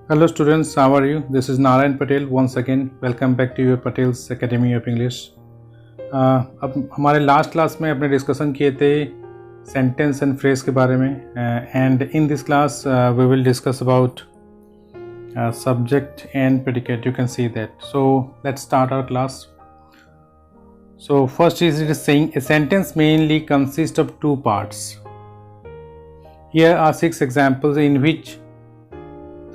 Hello students, how are you? This is Narayan Patel once again. Welcome back to your Patel's Academy of English. अब हमारे last class में अपने discussion किए थे sentence and phrase के बारे में and in this class we will discuss about subject and predicate. You can see that. So let's start our class. So first it is saying a sentence mainly consists of two parts. Here are 6 examples in which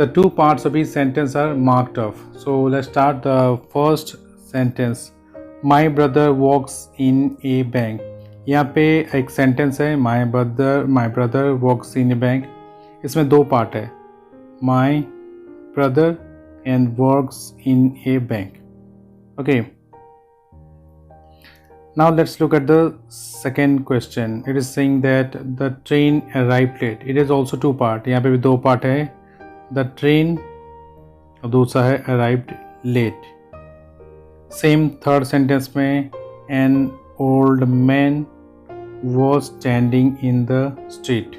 the two parts of each sentence are marked off. So let's start the first sentence. My brother works in a bank. यहाँ पे एक sentence है my brother works in a bank. इसमें दो part है my brother and works in a bank. Okay. Now let's look at the second question. It is saying that the train arrived late. It is also two part. यहाँ पे भी दो part है The train और दूसरा है arrived late. Same third sentence में an old man was standing in the street.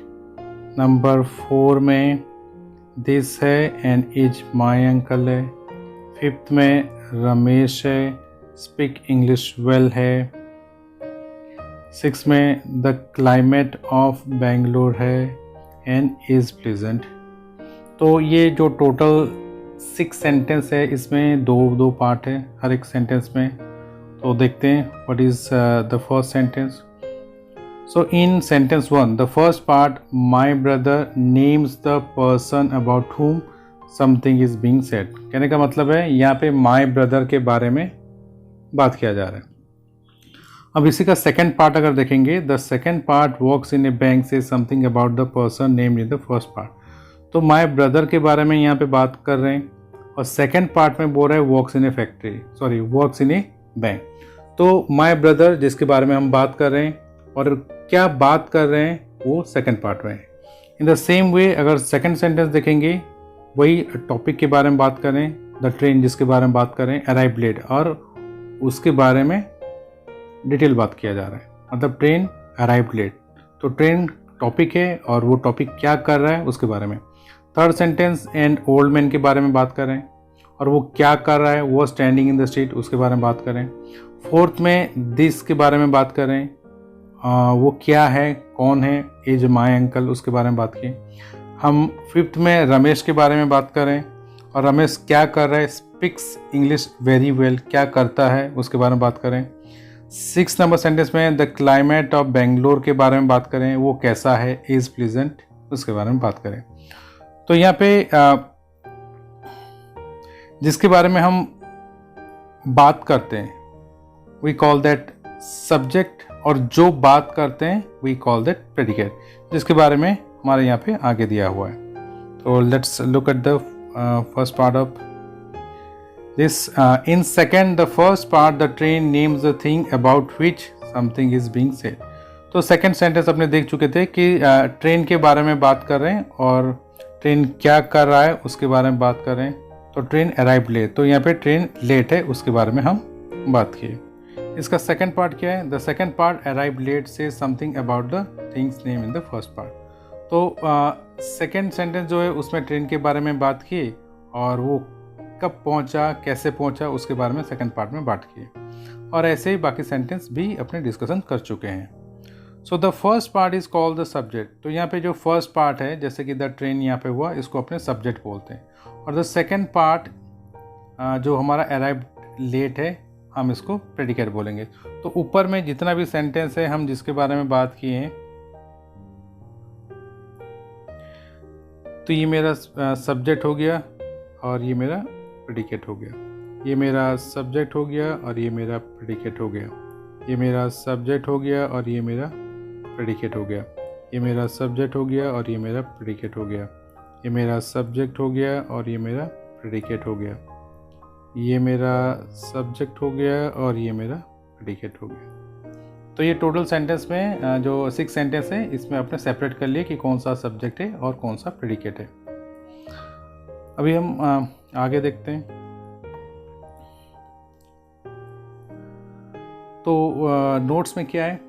Number 4 में this है and is my uncle है. 5th में रमेश है speak English well है. 6th में the climate of Bangalore है and is pleasant. तो ये जो टोटल 6 सेंटेंस है इसमें दो पार्ट है हर एक सेंटेंस में. तो देखते हैं what is the first sentence. So in sentence 1 the first part my brother names the person about हुम समथिंग इज बीइंग सेड. कहने का मतलब है यहाँ पे माय ब्रदर के बारे में बात किया जा रहा है. अब इसी का सेकेंड पार्ट अगर देखेंगे the second part works in A bank से something about the person named in the first part. तो माय ब्रदर के बारे में यहाँ पे बात कर रहे हैं और सेकंड पार्ट में बोल रहे हैं works in A factory works in A bank. तो माय ब्रदर जिसके बारे में हम बात कर रहे हैं और क्या बात कर रहे हैं वो सेकंड पार्ट में है. इन द सेम वे अगर सेकंड सेंटेंस देखेंगे वही टॉपिक के बारे में बात कर रहे हैं द ट्रेन जिसके बारे में बात कर रहे हैं अराइव लेट और उसके बारे में डिटेल बात किया जा रहा है मतलब ट्रेन अराइव लेट. तो ट्रेन टॉपिक है और वो टॉपिक क्या कर रहा है उसके बारे में. Third sentence and old man के बारे में बात कर रहे हैं और वो क्या कर रहा है वो स्टैंडिंग इन द स्ट्रीट उसके बारे में बात कर रहे हैं. फोर्थ में दिस के बारे में बात कर रहे हैं वो क्या है कौन है एज माय अंकल उसके बारे में बात की. हम फिफ्थ में रमेश के बारे में बात कर रहे हैं और रमेश क्या कर रहा है स्पीक्स इंग्लिश वेरी वेल क्या करता है उसके बारे में बात करें. 6 नंबर सेंटेंस में द क्लाइमेट ऑफ बेंगलोर के बारे में बात करें वो कैसा है इज प्लीजेंट उसके बारे में बात करें. तो यहाँ पे जिसके बारे में हम बात करते हैं वी कॉल दैट सब्जेक्ट और जो बात करते हैं वी कॉल दैट प्रेडिकेट जिसके बारे में हमारे यहाँ पे आगे दिया हुआ है. तो let's look at the first part of this. In second the first part the train names the thing about which something is being said. तो सेकेंड सेंटेंस अपने देख चुके थे कि ट्रेन के बारे में बात कर रहे हैं और ट्रेन क्या कर रहा है उसके बारे में बात कर रहे हैं. तो ट्रेन अराइव लेट तो यहाँ पे ट्रेन लेट है उसके बारे में हम बात किए. इसका सेकंड पार्ट क्या है the second part arrive late say something about the things name in the first part. तो सेकंड सेंटेंस जो है उसमें ट्रेन के बारे में बात की और वो कब पहुँचा कैसे पहुँचा उसके बारे में सेकेंड पार्ट में बात की और ऐसे ही बाकी सेंटेंस भी अपने डिस्कशन कर चुके हैं. So the first part is called the subject. तो यहाँ पे जो फर्स्ट पार्ट है जैसे कि द ट्रेन यहाँ पे हुआ इसको अपने सब्जेक्ट बोलते हैं और द सेकंड पार्ट जो हमारा अराइव लेट है हम इसको प्रेडिकेट बोलेंगे. तो ऊपर में जितना भी सेंटेंस है हम जिसके बारे में बात किए हैं तो ये मेरा सब्जेक्ट हो गया और ये मेरा प्रेडिकेट हो गया. ये मेरा सब्जेक्ट हो गया और ये मेरा प्रेडिकेट हो गया. ये मेरा सब्जेक्ट हो गया और ये मेरा प्रेडिकेट हो गया. ये मेरा सब्जेक्ट हो गया और ये मेरा प्रेडिकेट हो गया. ये मेरा सब्जेक्ट हो गया और ये मेरा प्रेडिकेट हो गया. ये मेरा सब्जेक्ट हो गया और ये मेरा प्रेडिकेट हो गया. तो ये टोटल सेंटेंस में जो 6 सेंटेंस है इसमें आपने सेपरेट कर लिया कि कौन सा सब्जेक्ट है और कौन सा प्रेडिकेट है. अभी हम आगे देखते हैं. तो नोट्स में क्या है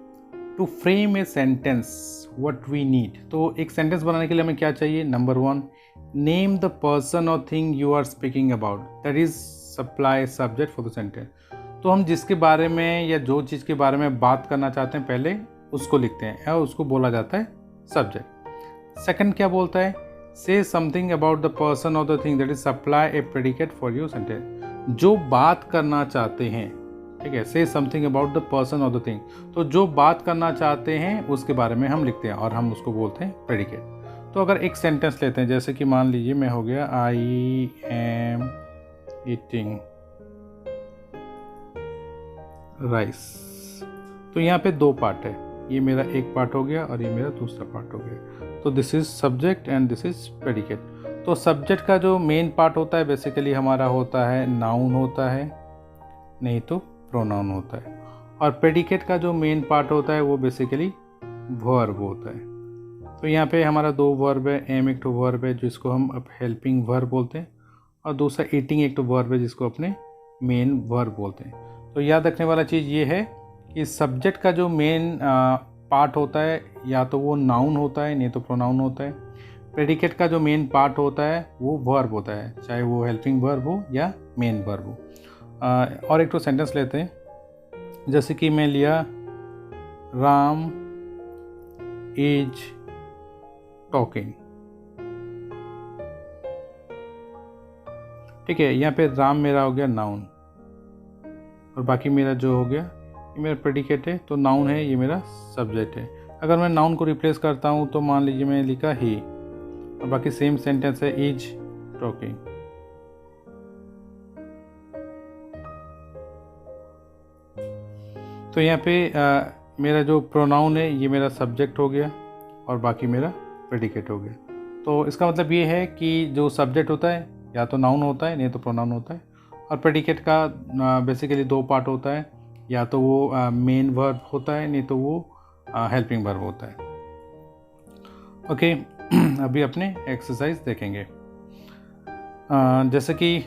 to frame a sentence what we need. तो एक सेंटेंस बनाने के लिए हमें क्या चाहिए नंबर 1 नेम द पर्सन और thing you are speaking about, that is supply subject for the sentence. तो हम जिसके बारे में या जो चीज़ के बारे में बात करना चाहते हैं पहले उसको लिखते हैं और उसको बोला जाता है सब्जेक्ट। सेकंड क्या बोलता है, say something about the person और the thing, that is supply a predicate for your sentence. जो बात करना चाहते हैं, ठीक है, say something about the person और द थिंग, तो जो बात करना चाहते हैं उसके बारे में हम लिखते हैं और हम उसको बोलते हैं प्रेडिकेट। तो अगर एक सेंटेंस लेते हैं, जैसे कि मान लीजिए मैं हो गया आई एम ईटिंग राइस, तो यहाँ पे दो पार्ट है, ये मेरा एक पार्ट हो गया और ये मेरा दूसरा पार्ट हो गया। तो this is subject and this is predicate. तो सब्जेक्ट का जो मेन पार्ट होता है बेसिकली हमारा होता है नाउन होता है, नहीं तो प्रोनाउन होता है, और प्रेडिकेट का जो मेन पार्ट होता है वो बेसिकली वर्ब होता है। तो यहाँ पे हमारा दो वर्ब है, एम एक तो वर्ब है जिसको हम अब हेल्पिंग वर्ब बोलते हैं, और दूसरा ईटिंग एक तो वर्ब है जिसको अपने मेन वर्ब बोलते हैं। तो याद रखने वाला चीज़ ये है कि सब्जेक्ट का जो मेन पार्ट होता है या तो वो नाउन होता है, नहीं तो प्रोनाउन होता है। प्रेडिकेट का जो मेन पार्ट होता है वो वर्ब होता है, चाहे वो हेल्पिंग वर्ब हो या मेन वर्ब हो। और एक तो सेंटेंस लेते हैं, जैसे कि मैं लिया राम इज टॉकिंग, ठीक है, यहाँ पे राम मेरा हो गया नाउन और बाकी मेरा जो हो गया ये मेरा प्रेडिकेट है, तो नाउन है, ये मेरा सब्जेक्ट है। अगर मैं नाउन को रिप्लेस करता हूँ तो मान लीजिए मैंने लिखा ही और बाकी सेम सेंटेंस है इज टॉकिंग। तो यहाँ पे मेरा जो प्रोनाउन है ये मेरा सब्जेक्ट हो गया और बाकी मेरा प्रेडिकेट हो गया। तो इसका मतलब ये है कि जो सब्जेक्ट होता है या तो नाउन होता है, नहीं तो प्रोनाउन होता है, और प्रेडिकेट का बेसिकली दो पार्ट होता है, या तो वो मेन वर्ब होता है, नहीं तो वो हेल्पिंग वर्ब होता है। ओके, अभी अपने एक्सरसाइज देखेंगे। जैसे कि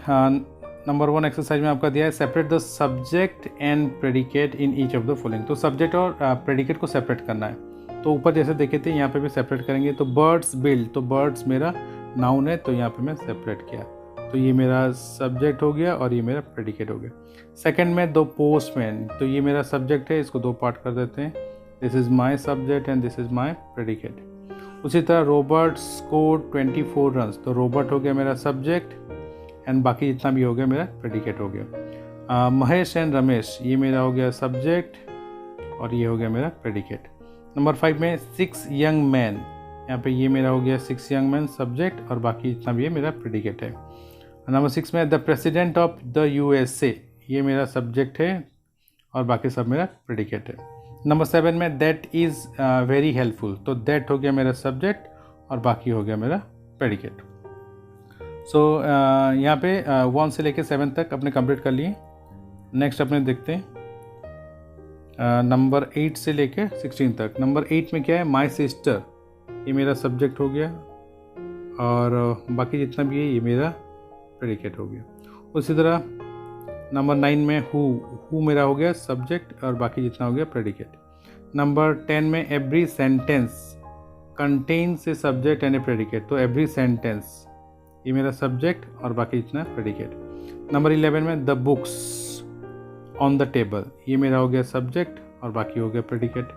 नंबर 1 एक्सरसाइज में आपका दिया है separate the subject and predicate in each of the following. तो सब्जेक्ट और प्रेडिकेट को सेपरेट करना है। तो ऊपर जैसे देखे थे यहाँ पे भी सेपरेट करेंगे। तो बर्ड्स बिल्ड, तो बर्ड्स मेरा नाउन है, तो यहाँ पे मैं सेपरेट किया, तो ये मेरा सब्जेक्ट हो गया और ये मेरा प्रेडिकेट हो गया। सेकंड में द पोस्टमैन, तो ये मेरा सब्जेक्ट है, इसको दो पार्ट कर देते हैं, this is my subject and this is my predicate. उसी तरह रोबर्ट स्कोर 24 रन्स, तो रोबर्ट हो गया मेरा सब्जेक्ट एंड बाकी जितना भी हो गया मेरा प्रेडिकेट हो गया। महेश एंड रमेश, ये मेरा हो गया सब्जेक्ट और ये हो गया मेरा प्रेडिकेट। नंबर 5 में 6 यंग मैन, यहाँ पे ये मेरा हो गया 6 यंग मैन सब्जेक्ट और बाकी जितना भी है मेरा प्रेडिकेट है। नंबर 6 में the president of the USA, ये मेरा सब्जेक्ट है और बाकी सब मेरा प्रेडिकेट है। नंबर 7 में दैट इज़ वेरी हेल्पफुल, तो दैट हो गया मेरा सब्जेक्ट और बाकी हो गया मेरा प्रेडिकेट। सो यहाँ पे 1 से लेके 7 तक अपने कंप्लीट कर लिए। नेक्स्ट अपने देखते हैं नंबर 8 से लेके 16 तक। नंबर 8 में क्या है, माई सिस्टर, ये मेरा सब्जेक्ट हो गया और बाकी जितना भी है ये मेरा प्रेडिकेट हो गया। उसी तरह नंबर 9 में हु मेरा हो गया सब्जेक्ट और बाकी जितना हो गया प्रेडिकेट। नंबर 10 में every sentence contains a subject and A predicate, तो एवरी सेंटेंस ये मेरा सब्जेक्ट और बाकी जितना प्रेडिकेट। नंबर 11 में the books on the table, ये मेरा हो गया सब्जेक्ट और बाकी हो गया predicate.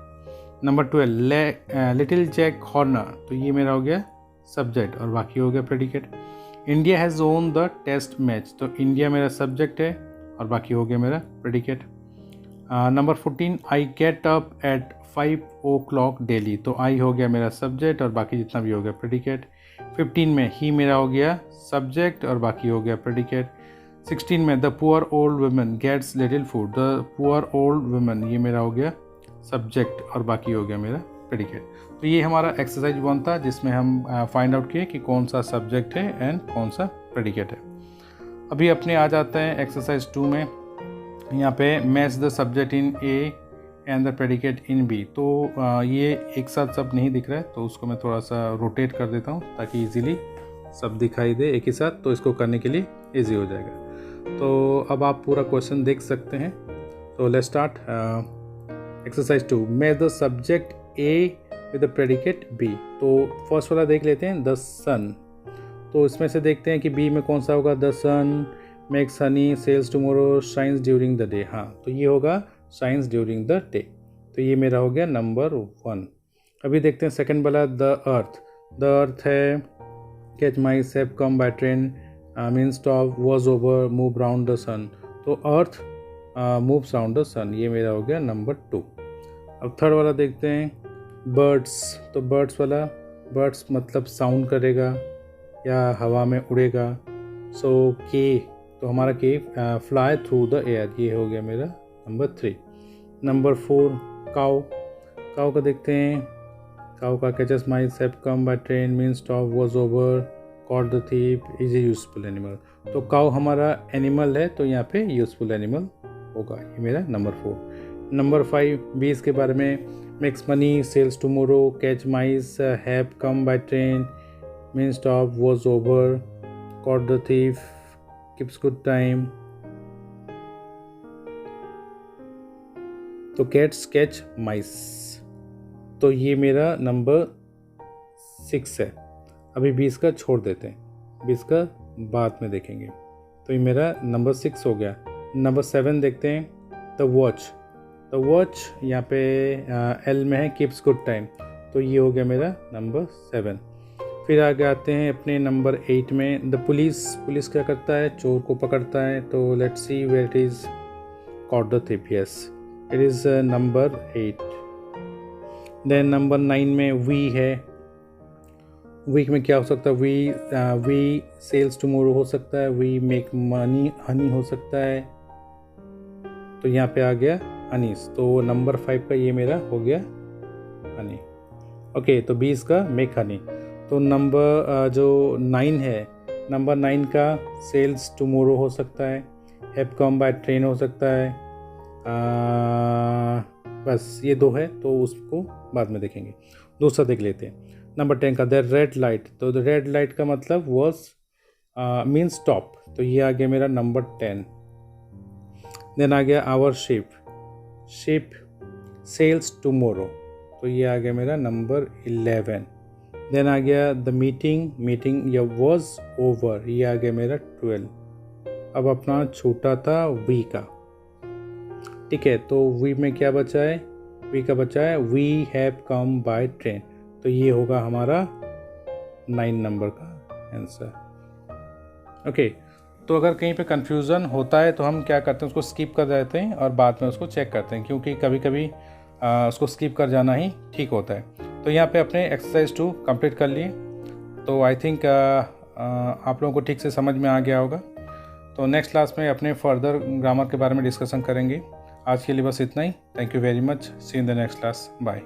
Number 12 little Jack Horner, तो ये मेरा हो गया सब्जेक्ट और बाकी हो गया predicate. India has won the test match, तो इंडिया मेरा सब्जेक्ट है और बाकी हो गया मेरा predicate. Number 14 I get up at 5 o'clock daily, तो आई हो गया मेरा सब्जेक्ट और बाकी जितना भी हो गया प्रेडिकेट। 15 में ही मेरा हो गया सब्जेक्ट और बाकी हो गया प्रेडिकेट। 16 में the poor old women gets little food, the poor old women ये मेरा हो गया सब्जेक्ट और बाकी हो गया मेरा प्रेडिकेट। तो ये हमारा एक्सरसाइज 1 था जिसमें हम फाइंड आउट किए कि कौन सा सब्जेक्ट है एंड कौन सा प्रेडिकेट है। अभी अपने आ जाते हैं एक्सरसाइज 2 में। यहाँ पे match the subject in A and the predicate in B, तो ये एक साथ सब नहीं दिख रहा है, तो उसको मैं थोड़ा सा रोटेट कर देता हूँ ताकि इजीली सब दिखाई दे एक ही साथ, तो इसको करने के लिए इजी हो जाएगा। तो अब आप पूरा क्वेश्चन देख सकते हैं। तो let's start exercise 2, match the subject A with the predicate B. तो फर्स्ट वाला देख लेते हैं द सन, तो इसमें से देखते हैं कि बी में कौन सा होगा, the sun makes honey sails tomorrow shines during the day. हाँ, तो ये होगा शाइन्स ड्यूरिंग द डे। तो ये मेरा हो गया नंबर 1। अभी देखते हैं सेकंड वाला, द अर्थ है catch my ship come by train mean stop was over move round the sun. तो earth moves round the sun, ये मेरा हो गया नंबर 2। अब थर्ड वाला देखते हैं, बर्ड्स। तो बर्ड्स वाला, बर्ड्स मतलब साउंड करेगा या हवा में उड़ेगा। सो के, तो हमारा के फ्लाई थ्रू द एयर, ये हो गया मेरा नंबर 3। Number 4 cow. काउ का देखते हैं, काउ का catches my ship come by train mean stop was over caught the thief is a useful animal. तो काउ हमारा एनिमल है, तो यहाँ पे यूजफुल एनिमल होगा, ये मेरा नंबर 4। नंबर 5 बीस के बारे में, makes money sails tomorrow catch mice have come by train mean stop was over caught the thief keeps good time. तो कैट्स कैच माइस, तो ये मेरा नंबर 6 है। अभी 20 का छोड़ देते हैं, 20 का बाद में देखेंगे। तो ये मेरा नंबर 6 हो गया। नंबर 7 देखते हैं, द वॉच। द वॉच यहाँ पे एल में है कीप्स गुड टाइम, तो ये हो गया मेरा नंबर 7। फिर आगे आते हैं अपने नंबर 8 में, द पुलिस। पुलिस क्या करता है, चोर को पकड़ता है। तो let's see where it is caught the thief, yes it is number 8। Then number 9 में वी है। वीक में क्या हो सकता है, वी सेल्स टुमारो हो सकता है, वी मेक मनी हनी हो सकता है। तो यहाँ पे आ गया हनीस, तो नंबर 5 का ये मेरा हो गया हनी। ओके, तो 20 का मेक हनी। तो नंबर जो 9 है, नंबर 9 का सेल्स टुमारो हो सकता है, हैव कम बाय ट्रेन हो सकता है। बस ये 2 है, तो उसको बाद में देखेंगे। दूसरा देख लेते हैं, नंबर 10 का द रेड लाइट। तो द रेड लाइट का मतलब वॉज मीन स्टॉप, तो ये आ गया मेरा नंबर 10। देन आ गया our ship. Ship sails tomorrow, तो ये आ गया मेरा नंबर 11। देन आ गया द मीटिंग या वॉज ओवर, ये आ गया मेरा 12। अब अपना छोटा था वी का, ठीक है। तो वी में क्या बचा है, वी का बचा है we have come by train, तो ये होगा हमारा 9 नंबर का आंसर। ओके, तो अगर कहीं पे कंफ्यूजन होता है तो हम क्या करते हैं, उसको स्किप कर देते हैं और बाद में उसको चेक करते हैं, क्योंकि कभी कभी उसको स्किप कर जाना ही ठीक होता है। तो यहाँ पे अपने एक्सरसाइज 2 कंप्लीट कर लिए, तो आई थिंक आप लोगों को ठीक से समझ में आ गया होगा। तो नेक्स्ट क्लास में अपने फर्दर ग्रामर के बारे में डिस्कशन करेंगे। आज के लिए बस इतना ही। Thank you very much, see in the next class, bye.